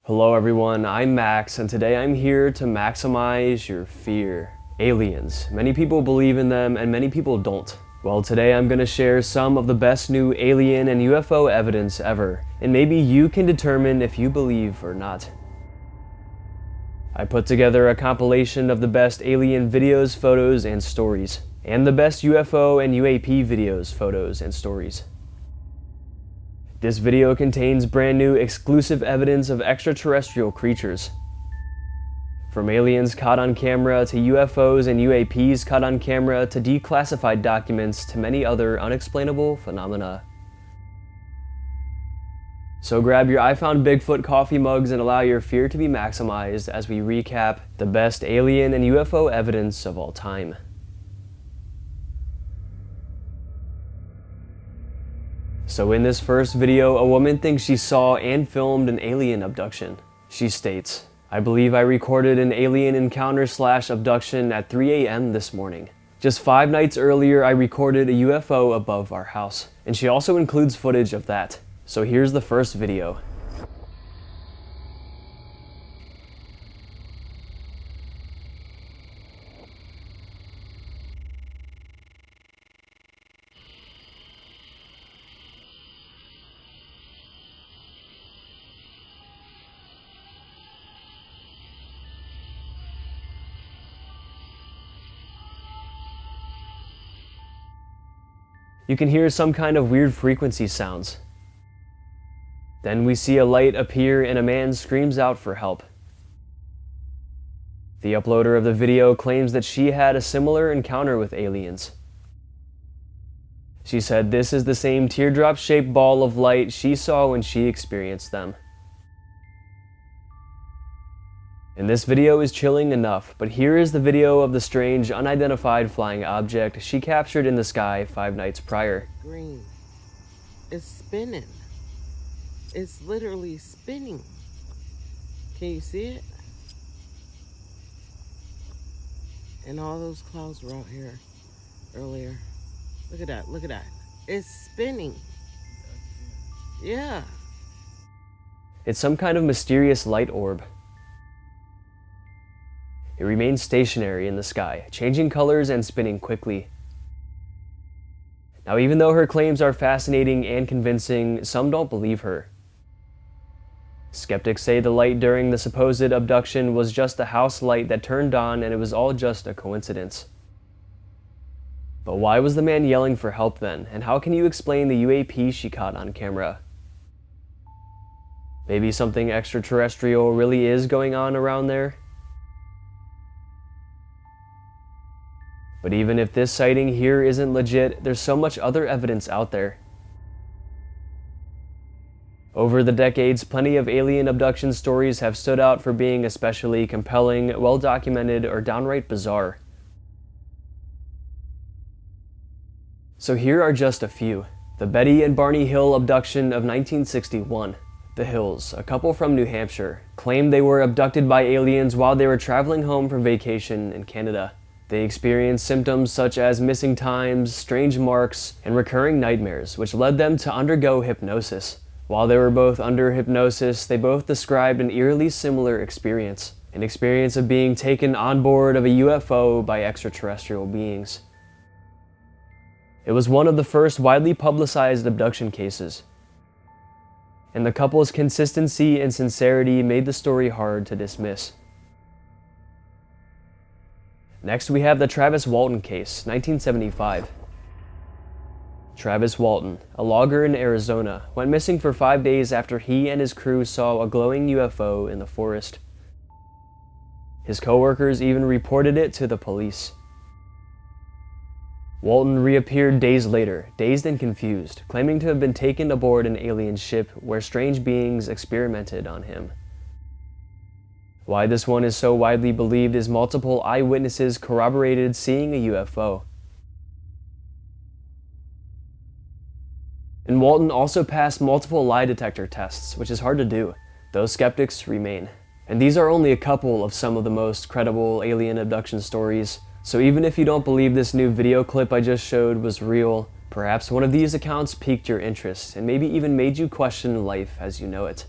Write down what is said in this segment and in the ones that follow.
Hello everyone, I'm Max, and today I'm here to maximize your fear. Aliens. Many people believe in them and many people don't. Well, today I'm going to share some of the best new alien and UFO evidence ever, and maybe you can determine if you believe or not. I put together a compilation of the best alien videos, photos, and stories, and the best UFO and UAP videos, photos, and stories. This video contains brand new exclusive evidence of extraterrestrial creatures. From aliens caught on camera to UFOs and UAPs caught on camera to declassified documents to many other unexplainable phenomena. So grab your I Found Bigfoot coffee mugs and allow your fear to be maximized as we recap the best alien and UFO evidence of all time. So in this first video, a woman thinks she saw and filmed an alien abduction. She states, "I believe I recorded an alien encounter/abduction at 3 a.m. this morning. Just 5 nights earlier, I recorded a UFO above our house." And she also includes footage of that. So here's the first video. You can hear some kind of weird frequency sounds. Then we see a light appear and a man screams out for help. The uploader of the video claims that she had a similar encounter with aliens. She said this is the same teardrop-shaped ball of light she saw when she experienced them. And this video is chilling enough, but here is the video of the strange, unidentified flying object she captured in the sky 5 nights prior. Green. It's spinning. It's literally spinning. Can you see it? And all those clouds were out here earlier. Look at that, look at that. It's spinning. Yeah. It's some kind of mysterious light orb. It remains stationary in the sky, changing colors and spinning quickly. Now, even though her claims are fascinating and convincing, some don't believe her. Skeptics say the light during the supposed abduction was just a house light that turned on and it was all just a coincidence. But why was the man yelling for help then, and how can you explain the UAP she caught on camera? Maybe something extraterrestrial really is going on around there? But even if this sighting here isn't legit, there's so much other evidence out there. Over the decades, plenty of alien abduction stories have stood out for being especially compelling, well-documented, or downright bizarre. So here are just a few. The Betty and Barney Hill abduction of 1961. The Hills, a couple from New Hampshire, claimed they were abducted by aliens while they were traveling home from vacation in Canada. They experienced symptoms such as missing times, strange marks, and recurring nightmares, which led them to undergo hypnosis. While they were both under hypnosis, they both described an eerily similar experience, an experience of being taken on board of a UFO by extraterrestrial beings. It was one of the first widely publicized abduction cases, and the couple's consistency and sincerity made the story hard to dismiss. Next, we have the Travis Walton case, 1975. Travis Walton, a logger in Arizona, went missing for 5 days after he and his crew saw a glowing UFO in the forest. His coworkers even reported it to the police. Walton reappeared days later, dazed and confused, claiming to have been taken aboard an alien ship where strange beings experimented on him. Why this one is so widely believed is multiple eyewitnesses corroborated seeing a UFO. And Walton also passed multiple lie detector tests, which is hard to do, though skeptics remain. And these are only a couple of some of the most credible alien abduction stories, so even if you don't believe this new video clip I just showed was real, perhaps one of these accounts piqued your interest and maybe even made you question life as you know it.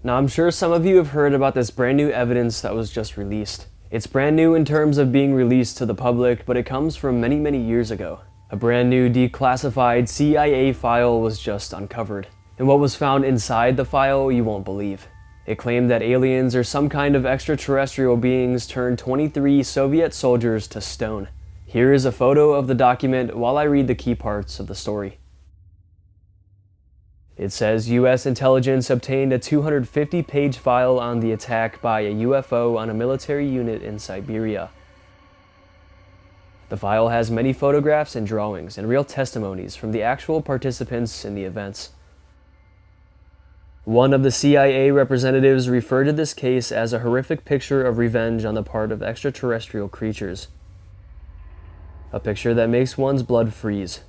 Now, I'm sure some of you have heard about this brand new evidence that was just released. It's brand new in terms of being released to the public, but it comes from many, many years ago. A brand new declassified CIA file was just uncovered. And what was found inside the file, you won't believe. It claimed that aliens or some kind of extraterrestrial beings turned 23 Soviet soldiers to stone. Here is a photo of the document while I read the key parts of the story. It says US intelligence obtained a 250-page file on the attack by a UFO on a military unit in Siberia. The file has many photographs and drawings and real testimonies from the actual participants in the events. One of the CIA representatives referred to this case as a horrific picture of revenge on the part of extraterrestrial creatures. A picture that makes one's blood freeze.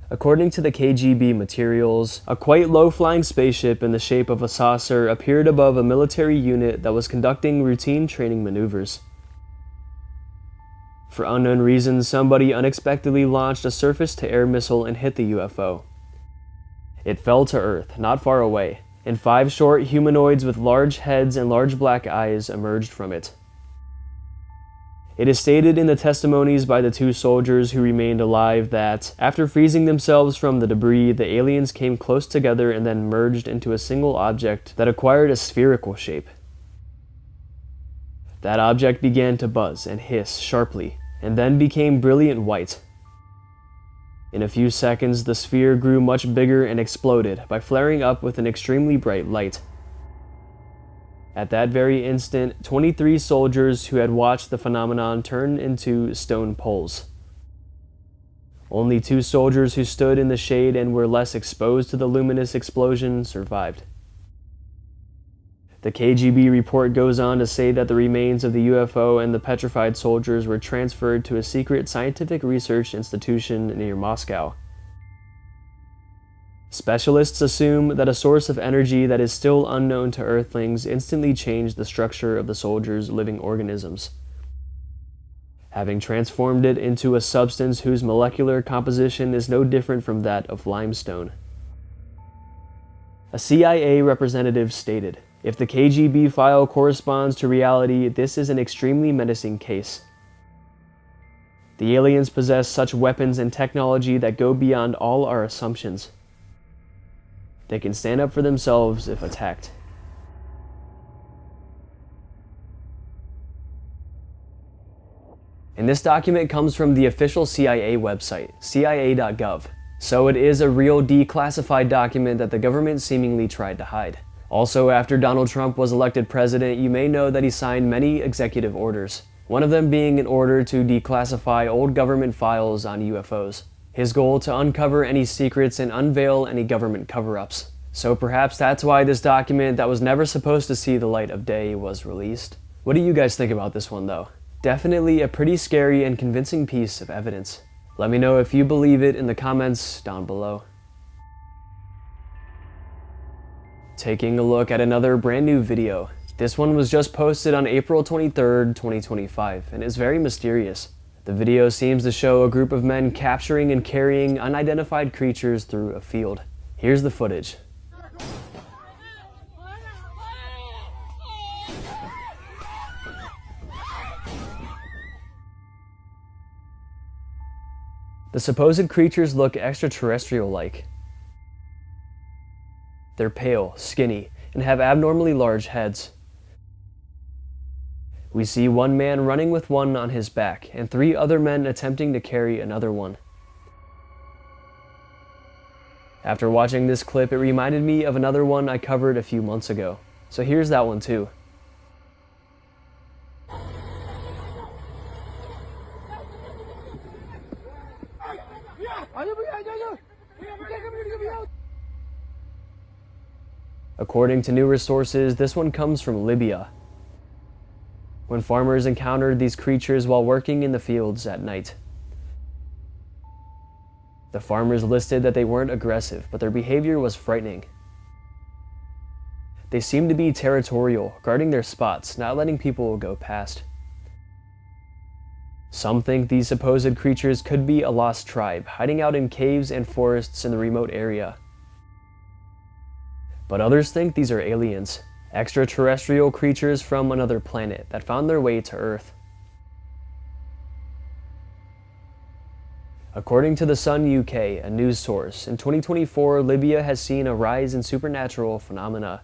According to the KGB materials, a quite low-flying spaceship in the shape of a saucer appeared above a military unit that was conducting routine training maneuvers. For unknown reasons, somebody unexpectedly launched a surface-to-air missile and hit the UFO. It fell to Earth, not far away, and 5 short humanoids with large heads and large black eyes emerged from it. It is stated in the testimonies by the 2 soldiers who remained alive that, after freezing themselves from the debris, the aliens came close together and then merged into a single object that acquired a spherical shape. That object began to buzz and hiss sharply, and then became brilliant white. In a few seconds, the sphere grew much bigger and exploded by flaring up with an extremely bright light. At that very instant, 23 soldiers who had watched the phenomenon turned into stone poles. Only 2 soldiers who stood in the shade and were less exposed to the luminous explosion survived. The KGB report goes on to say that the remains of the UFO and the petrified soldiers were transferred to a secret scientific research institution near Moscow. Specialists assume that a source of energy that is still unknown to Earthlings instantly changed the structure of the soldiers' living organisms, having transformed it into a substance whose molecular composition is no different from that of limestone. A CIA representative stated, "If the KGB file corresponds to reality, this is an extremely menacing case. The aliens possess such weapons and technology that go beyond all our assumptions. They can stand up for themselves if attacked." And this document comes from the official CIA website, cia.gov. So it is a real declassified document that the government seemingly tried to hide. Also, after Donald Trump was elected president, you may know that he signed many executive orders, one of them being an order to declassify old government files on UFOs. His goal to uncover any secrets and unveil any government cover-ups. So perhaps that's why this document that was never supposed to see the light of day was released. What do you guys think about this one though? Definitely a pretty scary and convincing piece of evidence. Let me know if you believe it in the comments down below. Taking a look at another brand new video. This one was just posted on April 23rd, 2025, and is very mysterious. The video seems to show a group of men capturing and carrying unidentified creatures through a field. Here's the footage. The supposed creatures look extraterrestrial-like. They're pale, skinny, and have abnormally large heads. We see one man running with one on his back, and 3 other men attempting to carry another one. After watching this clip, it reminded me of another one I covered a few months ago. So here's that one too. According to newer sources, this one comes from Libya, when farmers encountered these creatures while working in the fields at night. The farmers listed that they weren't aggressive, but their behavior was frightening. They seemed to be territorial, guarding their spots, not letting people go past. Some think these supposed creatures could be a lost tribe, hiding out in caves and forests in the remote area. But others think these are aliens, extraterrestrial creatures from another planet that found their way to Earth. According to The Sun UK, a news source, in 2024, Libya has seen a rise in supernatural phenomena.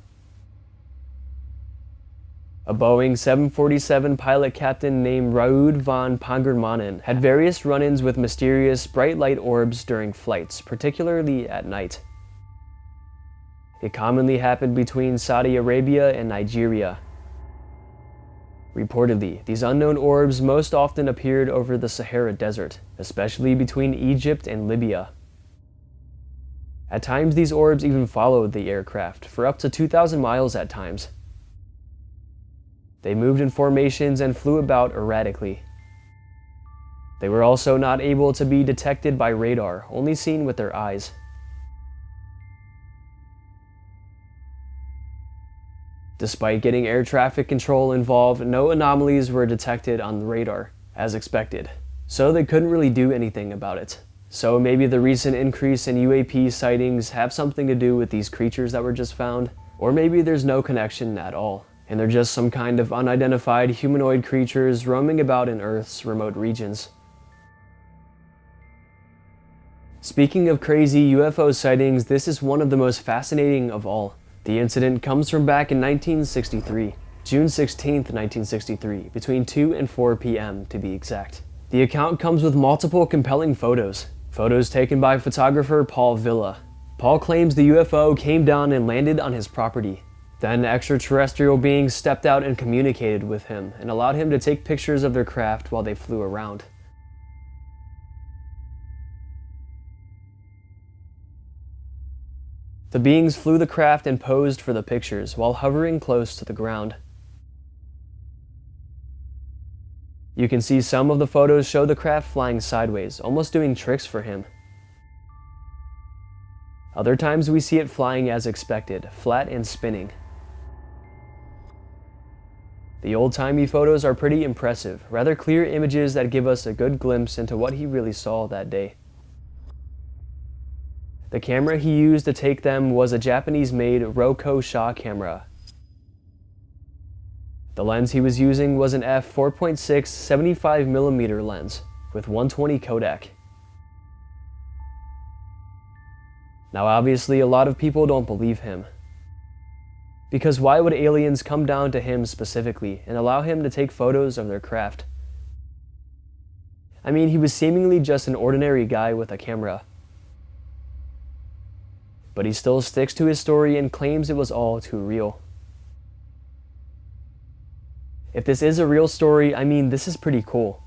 A Boeing 747 pilot captain named Raoud van Pangermannen had various run-ins with mysterious bright light orbs during flights, particularly at night. It commonly happened between Saudi Arabia and Nigeria. Reportedly, these unknown orbs most often appeared over the Sahara Desert, especially between Egypt and Libya. At times, these orbs even followed the aircraft for up to 2,000 miles at times. They moved in formations and flew about erratically. They were also not able to be detected by radar, only seen with their eyes. Despite getting air traffic control involved, no anomalies were detected on the radar, as expected, so they couldn't really do anything about it. So maybe the recent increase in UAP sightings have something to do with these creatures that were just found, or maybe there's no connection at all, and they're just some kind of unidentified humanoid creatures roaming about in Earth's remote regions. Speaking of crazy UFO sightings, this is one of the most fascinating of all. The incident comes from back in 1963, June 16, 1963, between 2 and 4 p.m. to be exact. The account comes with multiple compelling photos taken by photographer Paul Villa. Paul claims the UFO came down and landed on his property. Then extraterrestrial beings stepped out and communicated with him and allowed him to take pictures of their craft while they flew around. The beings flew the craft and posed for the pictures while hovering close to the ground. You can see some of the photos show the craft flying sideways, almost doing tricks for him. Other times we see it flying as expected, flat and spinning. The old-timey photos are pretty impressive, rather clear images that give us a good glimpse into what he really saw that day. The camera he used to take them was a Japanese-made Roku Shaw camera. The lens he was using was an f/4.6 75mm lens with 120 Kodak. Now obviously a lot of people don't believe him. Because why would aliens come down to him specifically and allow him to take photos of their craft? I mean, he was seemingly just an ordinary guy with a camera. But he still sticks to his story and claims it was all too real. If this is a real story, I mean, this is pretty cool.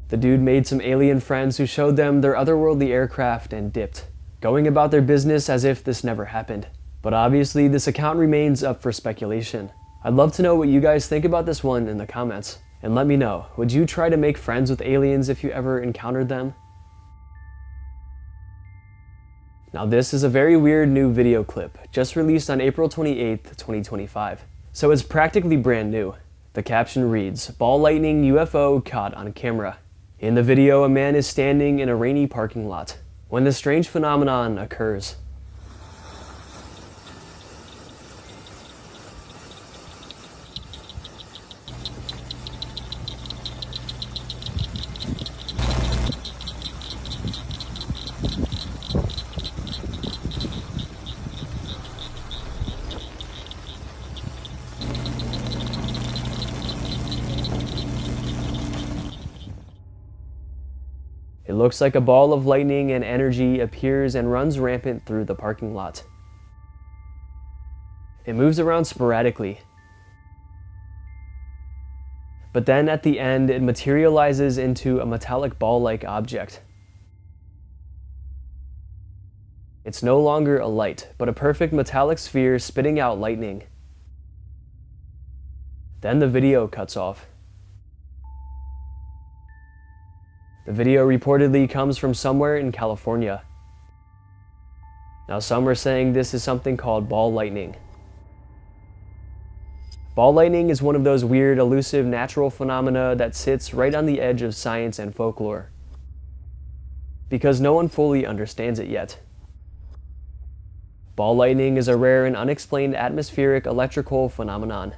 The dude made some alien friends who showed them their otherworldly aircraft and dipped, going about their business as if this never happened. But obviously, this account remains up for speculation. I'd love to know what you guys think about this one in the comments. And let me know, would you try to make friends with aliens if you ever encountered them? Now this is a very weird new video clip, just released on April 28th, 2025. So it's practically brand new. The caption reads, "Ball lightning UFO caught on camera." In the video, a man is standing in a rainy parking lot when this strange phenomenon occurs. It looks like a ball of lightning and energy appears and runs rampant through the parking lot. It moves around sporadically. But then at the end, it materializes into a metallic ball-like object. It's no longer a light, but a perfect metallic sphere spitting out lightning. Then the video cuts off. The video reportedly comes from somewhere in California. Now some are saying this is something called ball lightning. Ball lightning is one of those weird, elusive natural phenomena that sits right on the edge of science and folklore, because no one fully understands it yet. Ball lightning is a rare and unexplained atmospheric electrical phenomenon.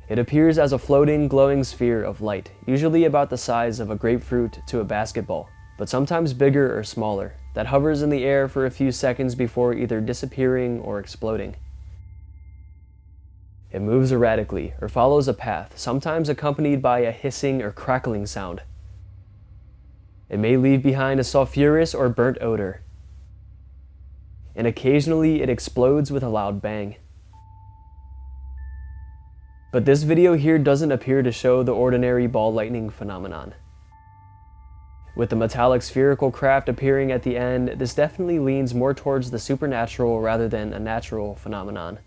It appears as a floating, glowing sphere of light, usually about the size of a grapefruit to a basketball, but sometimes bigger or smaller, that hovers in the air for a few seconds before either disappearing or exploding. It moves erratically or follows a path, sometimes accompanied by a hissing or crackling sound. It may leave behind a sulfurous or burnt odor, and occasionally it explodes with a loud bang. But this video here doesn't appear to show the ordinary ball lightning phenomenon. With the metallic spherical craft appearing at the end, this definitely leans more towards the supernatural rather than a natural phenomenon.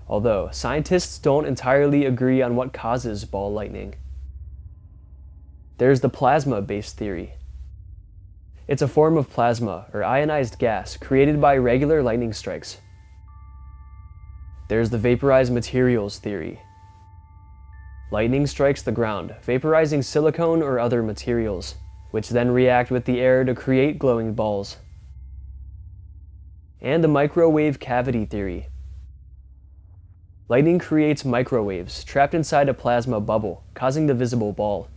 Although, scientists don't entirely agree on what causes ball lightning. There's the plasma-based theory. It's a form of plasma, or ionized gas, created by regular lightning strikes. There's the vaporized materials theory. Lightning strikes the ground, vaporizing silicone or other materials, which then react with the air to create glowing balls. And the microwave cavity theory. Lightning creates microwaves trapped inside a plasma bubble, causing the visible ball.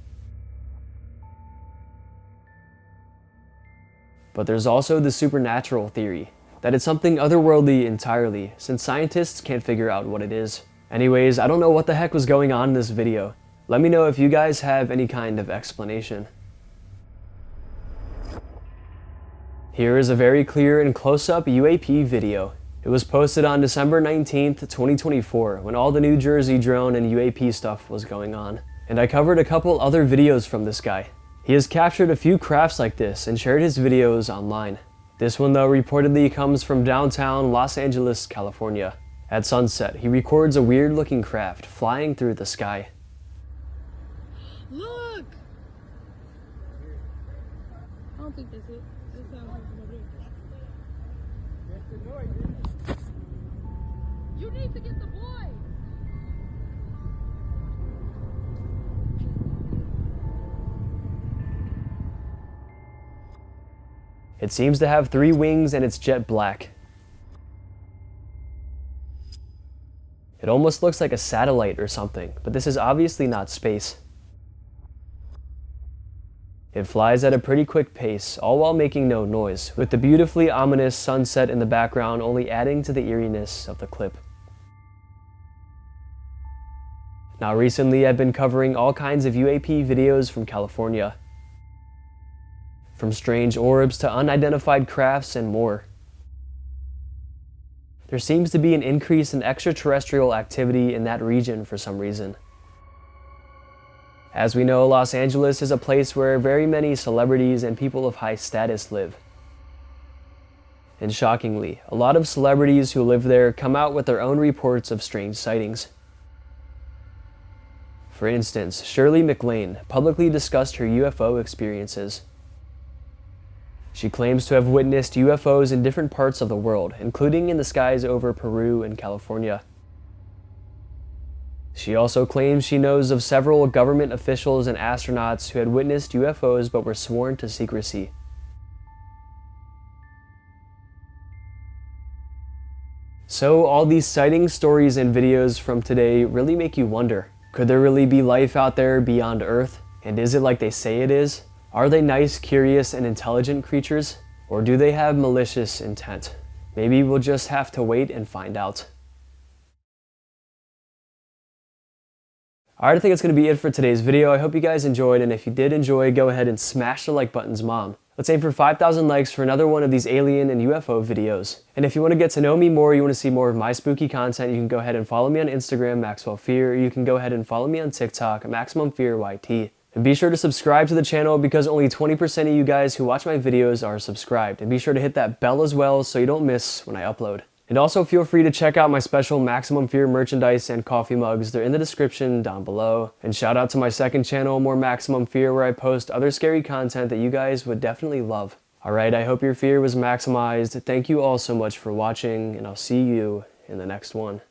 But there's also the supernatural theory, that it's something otherworldly entirely, since scientists can't figure out what it is. Anyways, I don't know what the heck was going on in this video. Let me know if you guys have any kind of explanation. Here is a very clear and close-up UAP video. It was posted on December 19th, 2024, when all the New Jersey drone and UAP stuff was going on. And I covered a couple other videos from this guy. He has captured a few crafts like this and shared his videos online. This one though reportedly comes from downtown Los Angeles, California. At sunset, he records a weird looking craft flying through the sky. Look! I don't think that's it. That sounds like somebody. That's the noise. You need to get the boy! It seems to have 3 wings and it's jet black. It almost looks like a satellite or something, but this is obviously not space. It flies at a pretty quick pace, all while making no noise, with the beautifully ominous sunset in the background only adding to the eeriness of the clip. Now recently I've been covering all kinds of UAP videos from California. From strange orbs to unidentified crafts and more. There seems to be an increase in extraterrestrial activity in that region for some reason. As we know, Los Angeles is a place where very many celebrities and people of high status live. And shockingly, a lot of celebrities who live there come out with their own reports of strange sightings. For instance, Shirley MacLaine publicly discussed her UFO experiences. She claims to have witnessed UFOs in different parts of the world, including in the skies over Peru and California. She also claims she knows of several government officials and astronauts who had witnessed UFOs but were sworn to secrecy. So all these sightings, stories, and videos from today really make you wonder, could there really be life out there beyond Earth? And is it like they say it is? Are they nice, curious, and intelligent creatures? Or do they have malicious intent? Maybe we'll just have to wait and find out. Alright, I think that's going to be it for today's video. I hope you guys enjoyed, and if you did enjoy, go ahead and smash the like buttons, Mom. Let's aim for 5,000 likes for another one of these alien and UFO videos. And if you want to get to know me more, you want to see more of my spooky content, you can go ahead and follow me on Instagram, Maxwell Fear, or you can go ahead and follow me on TikTok, Maximum Fear YT. And be sure to subscribe to the channel because only 20% of you guys who watch my videos are subscribed. And be sure to hit that bell as well so you don't miss when I upload. And also feel free to check out my special Maximum Fear merchandise and coffee mugs. They're in the description down below. And shout out to my second channel, More Maximum Fear, where I post other scary content that you guys would definitely love. Alright, I hope your fear was maximized. Thank you all so much for watching, and I'll see you in the next one.